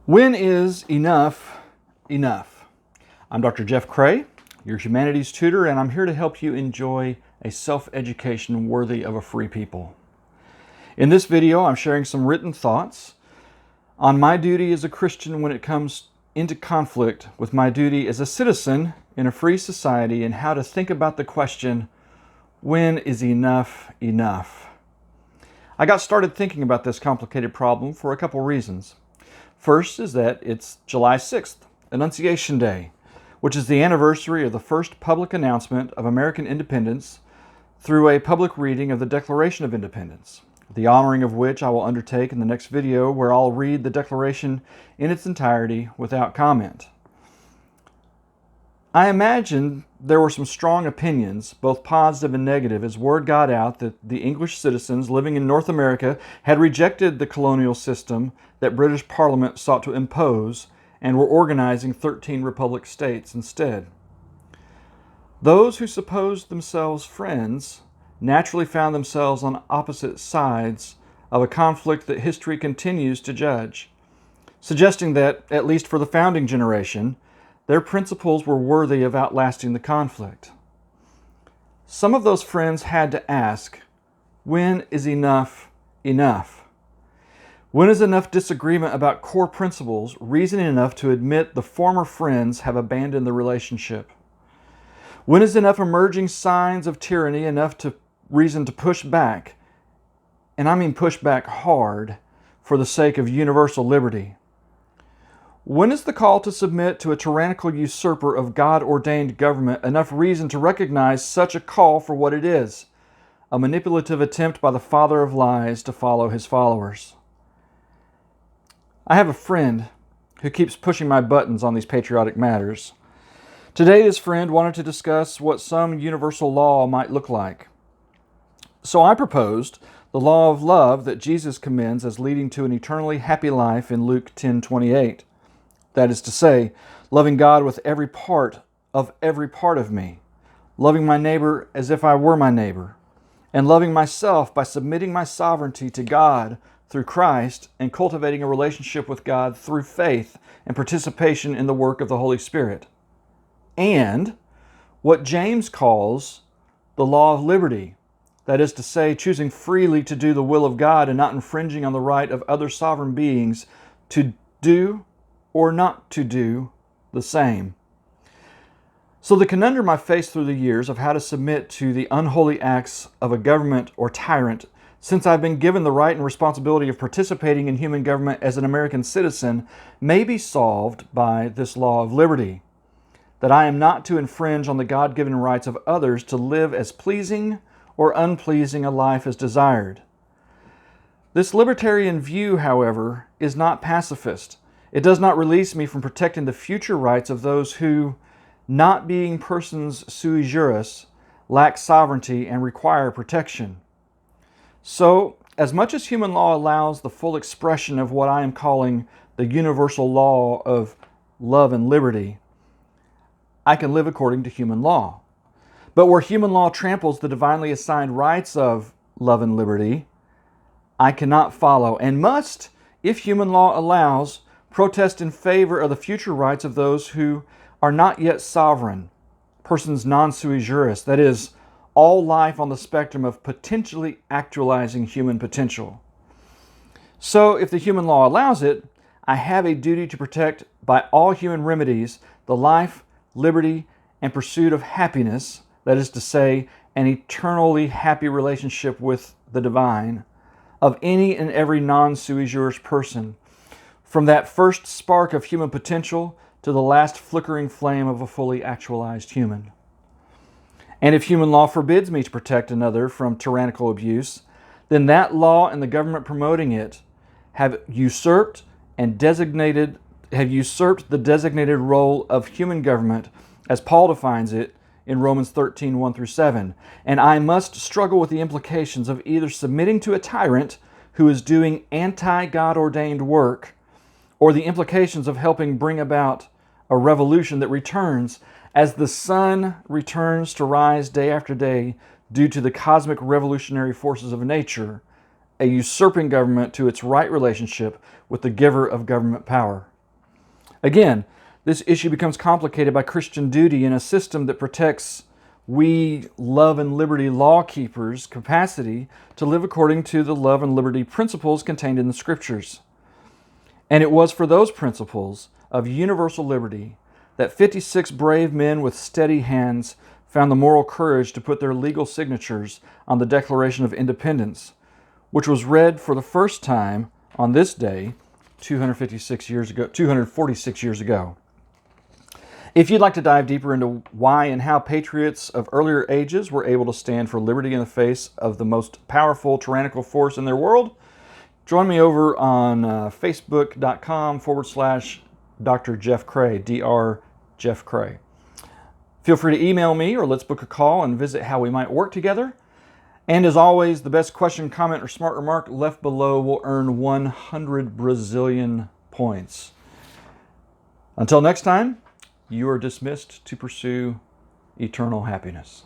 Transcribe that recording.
When is enough enough? I'm Dr. Jeff Kreh, your Humanities tutor, and I'm here to help you enjoy a self-education worthy of a free people. In this video, I'm sharing some written thoughts on my duty as a Christian when it comes into conflict with my duty as a citizen in a free society, and how to think about the question, when is enough enough? I got started thinking about this complicated problem for a couple reasons. First is that it's July 6th, Annunciation Day, which is the anniversary of the first public announcement of American independence through a public reading of the Declaration of Independence, the honoring of which I will undertake in the next video, where I'll read the Declaration in its entirety without comment. I imagine there were some strong opinions, both positive and negative, as word got out that the English citizens living in North America had rejected the colonial system that British Parliament sought to impose and were organizing 13 republic states instead. Those who supposed themselves friends naturally found themselves on opposite sides of a conflict that history continues to judge, suggesting that, at least for the founding generation, their principles were worthy of outlasting the conflict. Some of those friends had to ask, when is enough enough? When is enough disagreement about core principles reason enough to admit the former friends have abandoned the relationship? When is enough emerging signs of tyranny enough to reason to push back, and I mean push back hard, for the sake of universal liberty? When is the call to submit to a tyrannical usurper of God-ordained government enough reason to recognize such a call for what it is, a manipulative attempt by the father of lies to follow his followers? I have a friend who keeps pushing my buttons on these patriotic matters. Today, this friend wanted to discuss what some universal law might look like. So I proposed the law of love that Jesus commends as leading to an eternally happy life in Luke 10:28. That is to say, loving God with every part of me, loving my neighbor as if I were my neighbor, and loving myself by submitting my sovereignty to God through Christ and cultivating a relationship with God through faith and participation in the work of the Holy Spirit. And what James calls the law of liberty, that is to say, choosing freely to do the will of God and not infringing on the right of other sovereign beings to do or not to do the same. So the conundrum I've faced through the years of how to submit to the unholy acts of a government or tyrant, since I've been given the right and responsibility of participating in human government as an American citizen, may be solved by this law of liberty, that I am not to infringe on the God-given rights of others to live as pleasing or unpleasing a life as desired. This libertarian view, however, is not pacifist. It does not release me from protecting the future rights of those who, not being persons sui juris, lack sovereignty and require protection. So, as much as human law allows the full expression of what I am calling the universal law of love and liberty, I can live according to human law. But where human law tramples the divinely assigned rights of love and liberty, I cannot follow, and must, if human law allows, protest in favor of the future rights of those who are not yet sovereign, persons non sui juris, that is, all life on the spectrum of potentially actualizing human potential. So, if the human law allows it, I have a duty to protect by all human remedies the life, liberty, and pursuit of happiness, that is to say, an eternally happy relationship with the divine, of any and every non-sui juris person, from that first spark of human potential to the last flickering flame of a fully actualized human. And if human law forbids me to protect another from tyrannical abuse, then that law and the government promoting it have usurped the designated role of human government, as Paul defines it in Romans 13:1-7. And I must struggle with the implications of either submitting to a tyrant who is doing anti-God ordained work, or the implications of helping bring about a revolution that returns, as the sun returns to rise day after day due to the cosmic revolutionary forces of nature, a usurping government to its right relationship with the giver of government power. Again, this issue becomes complicated by Christian duty in a system that protects we love and liberty law keepers' capacity to live according to the love and liberty principles contained in the Scriptures. And it was for those principles of universal liberty that 56 brave men with steady hands found the moral courage to put their legal signatures on the Declaration of Independence, which was read for the first time on this day 246 years ago. If you'd like to dive deeper into why and how patriots of earlier ages were able to stand for liberty in the face of the most powerful tyrannical force in their world, join me over on facebook.com/Dr. Jeff Kreh, Dr. Jeff Kreh. Feel free to email me or let's book a call and visit how we might work together. And as always, the best question, comment, or smart remark left below will earn 100 Brazilian points. Until next time, you are dismissed to pursue eternal happiness.